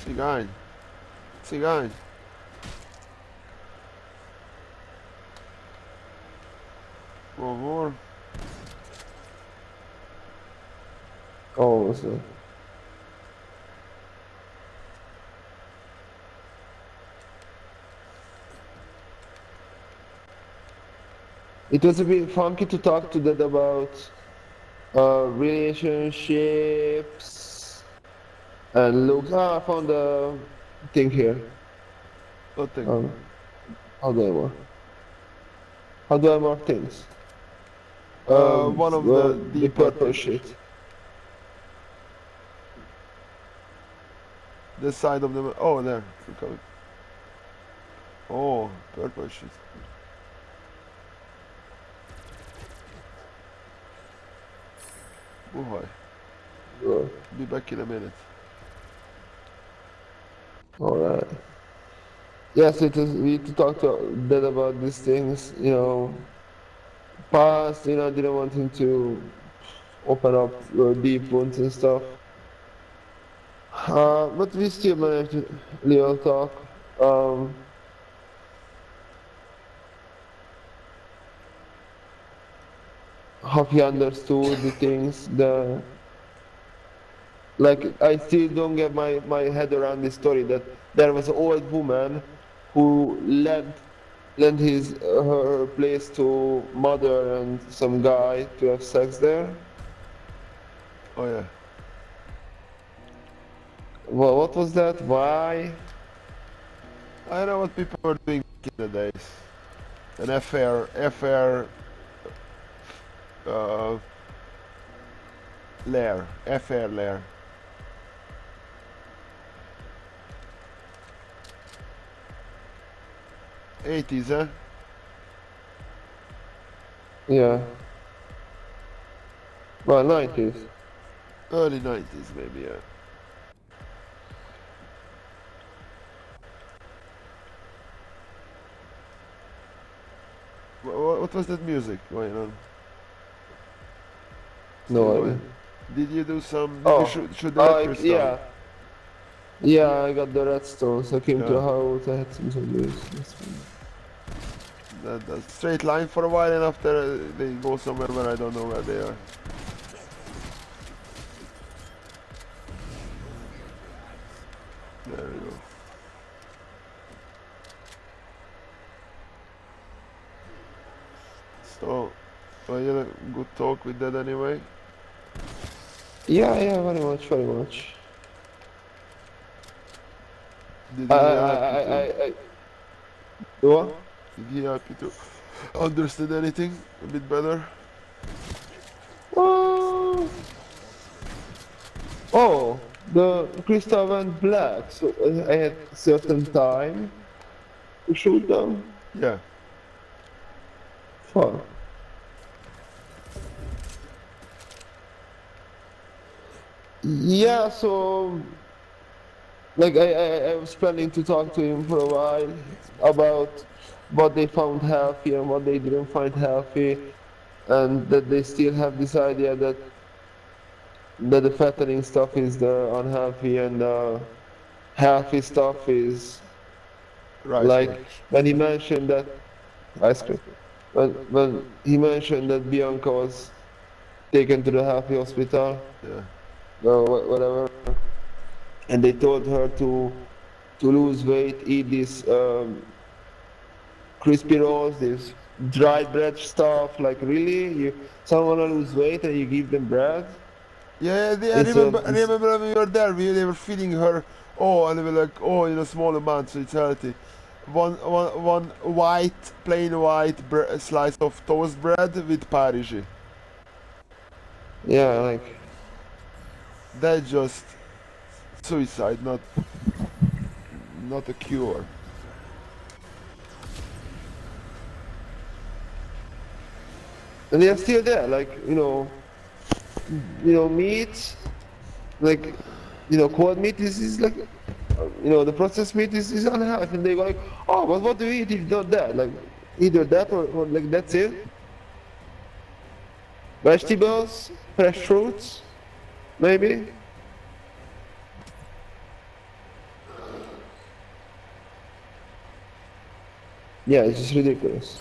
Cigány. Cigány. One more. Oh, so. It was a bit funky to talk to that about relationships and looks. Ah, I found a thing here. Nothing. How do I mark? How do I mark things? One of The the purple purple. shit. This side of the. Oh, there. We're coming. Oh, purple shit. Oh, boy. Good. Be back in a minute. All right. Yes, it is. We need to talk to that about these things. Past. Didn't want him to open up deep wounds and stuff. But we still managed to little talk. How he understood the things. Like I still don't get my head around the story that there was an old woman who lent her place to mother and some guy to have sex there. Oh, yeah. Well, what was that? Why? I know what people are doing in the days. An affair, uh, affair lair. '80s, huh? Yeah. Well, 90s. Early '90s, maybe, yeah. What was that music going on? Still No going? idea. Did you do some? Did you Oh, shoot the red crystal? yeah. Yeah, I got the redstones. I came to Yeah. the house. I had some zombies. That's fine. That straight line for a while, and after they go somewhere where I don't know where they are. There we go. So, you had a good talk with that anyway. Yeah, yeah, very much, very much. Did I, he I, help you I, to? I, I what? Did he help you to understand anything a bit better? Oh, oh, the crystal went black, so I had certain time to shoot them. Yeah. Fuck. Yeah, so like I was planning to talk to him for a while about what they found healthy and what they didn't find healthy, and that they still have this idea that the fattening stuff is the unhealthy and the healthy stuff is Rice cream. like when he mentioned that ice cream. When he mentioned that Bianca was taken to the healthy hospital, Yeah. whatever, and they told her to lose weight, eat this crispy rolls, this dry bread stuff. Like really, someone wanna lose weight and you give them bread Yeah, I instead remember. of I this. remember when we were there. They were feeding her. Oh, and they were like, oh, in a small amount, so it's healthy. One white, plain white slice of toast bread with Parigi. Yeah, like That's just suicide, not a cure. and they're still there. Like meat, like cold meat is like the processed meat is unhealthy, and they go like, oh, but what do we eat if not that? Like either that or like that's it. Vegetables, fresh fruits, maybe. Yeah, it's just ridiculous.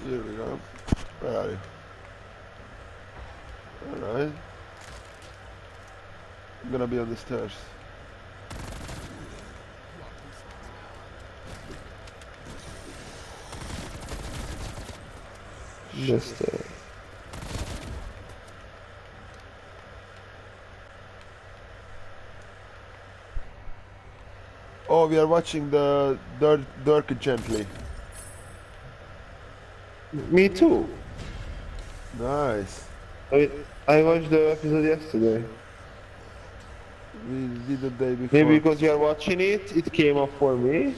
Here we go. Where are you? Alright. I'm gonna be on the stairs. Just Oh, we are watching the Dirk Gently. me too. Nice. I watched the episode yesterday. We did the day before. Maybe because you are watching it, it came up for me.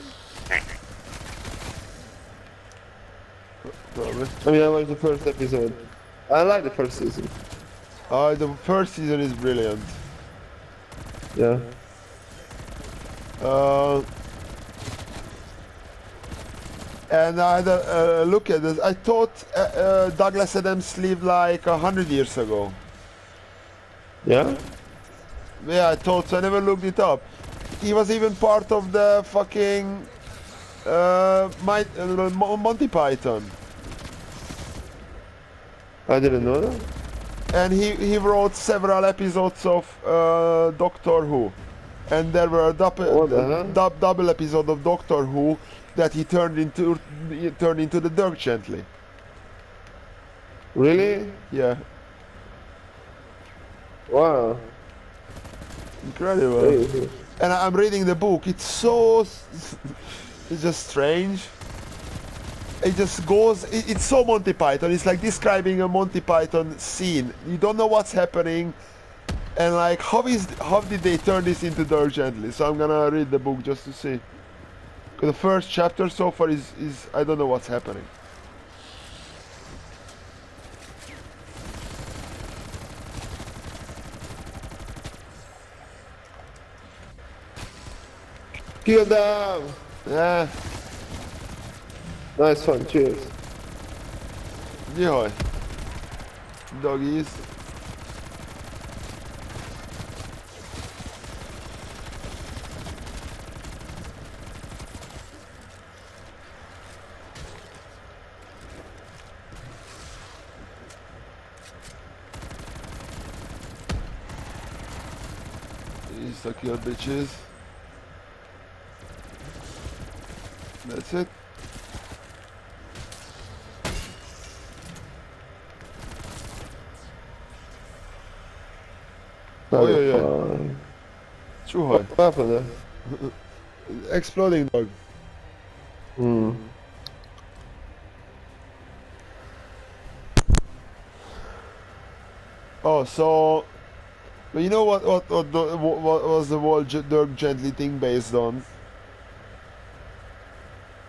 Probably. I mean, I watched the first episode. I like the first season. The first season is brilliant. Yeah. And I had a look at this. I thought Douglas Adams lived like 100 years ago. Yeah? Yeah, I thought so. I never looked it up. He was even part of the fucking Monty Python. I didn't know that. And he wrote several episodes of Doctor Who. And there were What the hell? double episode of Doctor Who that he turned into the Dirk Gently. Really? Yeah, Wow. incredible. Crazy. And I'm reading the book. It's so it's just strange. It just goes. It's so Monty Python. It's like describing a Monty Python scene. You don't know what's happening, and like how did they turn this into Dirk Gently? So I'm gonna read the book just to see. 'Cause the first chapter so far is I don't know what's happening. Kill them! Yeah, Nice one, cheers. jaj. Doggies. These suck your bitches. That's it. Oh, yeah, yeah. Fine. Čuhaj. What happened there? Exploding dog. Hmm. Oh, so... But you know what was the whole Dirk Gently thing based on?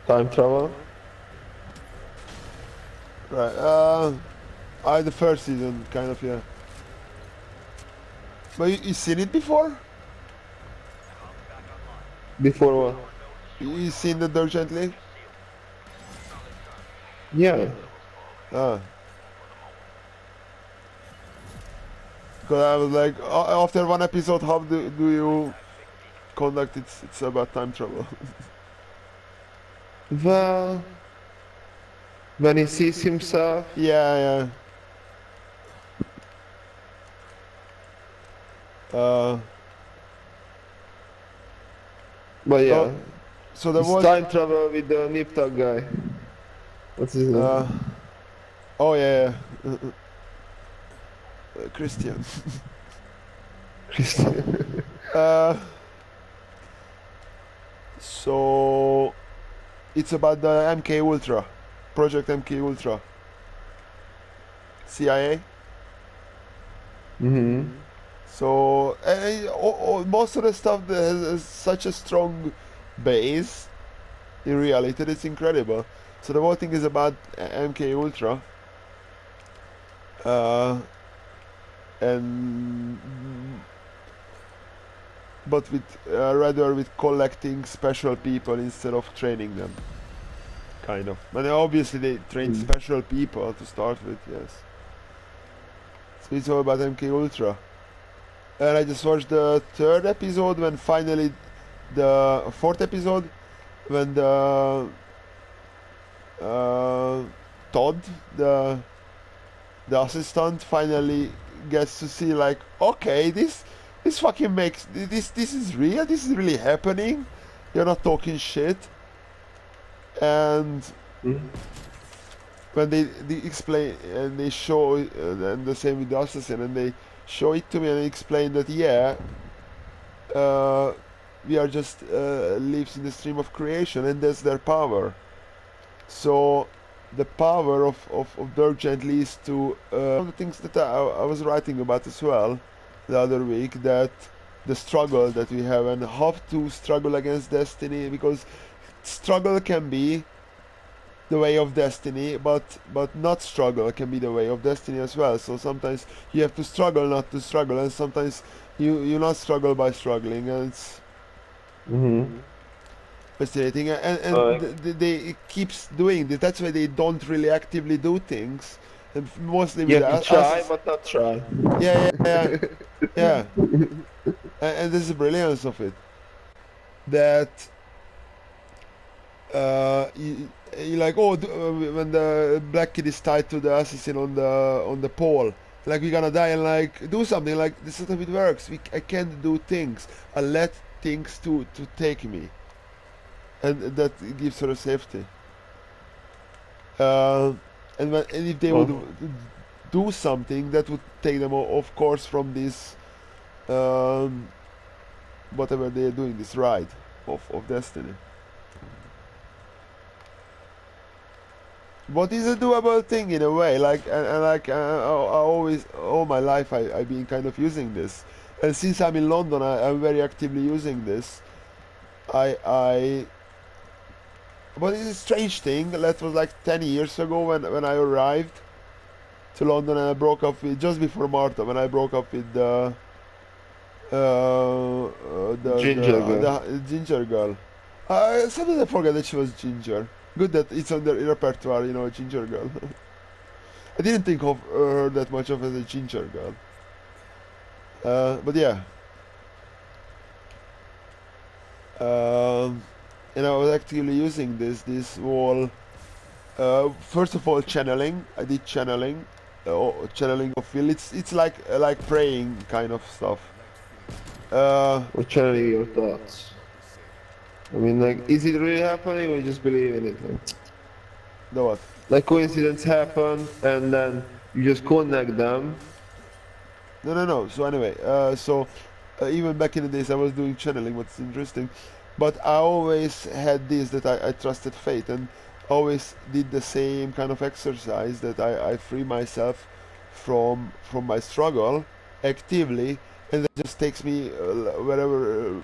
Time travel? Right, the first season, kind of, yeah. But you seen it before? Before what? You seen the Dirk Gently? Yeah. Ah. Because I was like, after one episode, how do you conduct it? It's about time travel. Well, when he sees himself, Yeah, yeah. but yeah, So there it's was... time travel with the nip tuck guy. What's his name? Oh, yeah, yeah. Christian. Christian. So it's about the MK Ultra, Project MK Ultra. CIA. Mm-hmm. So most of the stuff that has such a strong base in reality, it's incredible. So the whole thing is about MK Ultra. And but with rather with collecting special people instead of training them, kind of. But obviously they train special people to start with, yes. So it's all about MK Ultra. And I just watched the third episode when finally the fourth episode when the Todd, the assistant, finally gets to see like, okay, this fucking makes this is real. This is really happening. You're not talking shit. And when they explain and they show, and the same with the assassin, and they show it to me and explain that yeah, we are just leaves in the stream of creation, and that's their power. So the power of Dirk Gently is to one of the things that I was writing about as well the other week, that the struggle that we have and how to struggle against destiny, because struggle can be the way of destiny, but not struggle can be the way of destiny as well. So sometimes you have to struggle not to struggle, and sometimes you not struggle by struggling, and it's fascinating. And they keeps doing this. That's why they don't really actively do things, and mostly You with have to try, but not try. yeah. And this is the brilliance of it, that you like, oh, when the black kid is tied to the assassin on the pole, like we're gonna die, and like do something, like this is how it works. I can't do things. I let things to take me, and that gives her a safety. And if they would do something, that would take them of course from this whatever they are doing, this ride of destiny. What is a doable thing in a way, like, and like I always, all my life I've been kind of using this, and since I'm in London I'm very actively using this. But it's a strange thing. That was like 10 years ago when I arrived to London, and I broke up with, just before Marta, when I broke up with the Ginger girl. the ginger girl. Sometimes I forget that she was ginger. Good that it's on the repertoire, ginger girl. I didn't think of her that much of as a ginger girl. But yeah. And I was actively using this wall. First of all, channeling. I did channeling, channeling of will. It's like praying kind of stuff. Or channeling your thoughts. I mean, like, is it really happening, or you just believe in it? The what? Like coincidence happen, and then you just connect them. No. So anyway, even back in the days I was doing channeling, what's interesting, but I always had this, that I trusted fate, and always did the same kind of exercise, that I free myself from my struggle actively, and that just takes me wherever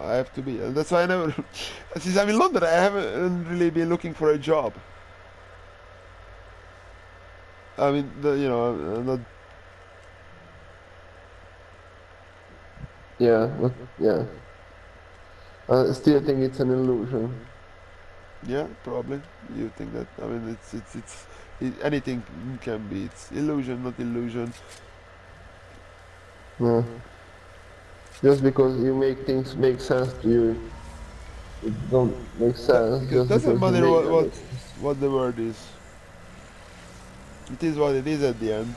I have to be, and that's why I never since I'm in London I haven't really been looking for a job. I mean, I'm not. Yeah, yeah. I still think it's an illusion. Yeah, probably. You think that? I mean, anything can be. It's illusion, not illusion. Yeah. Just because you make things make sense to you, it don't make sense. Because it Just doesn't because you matter make them. what the word is. It is what it is at the end.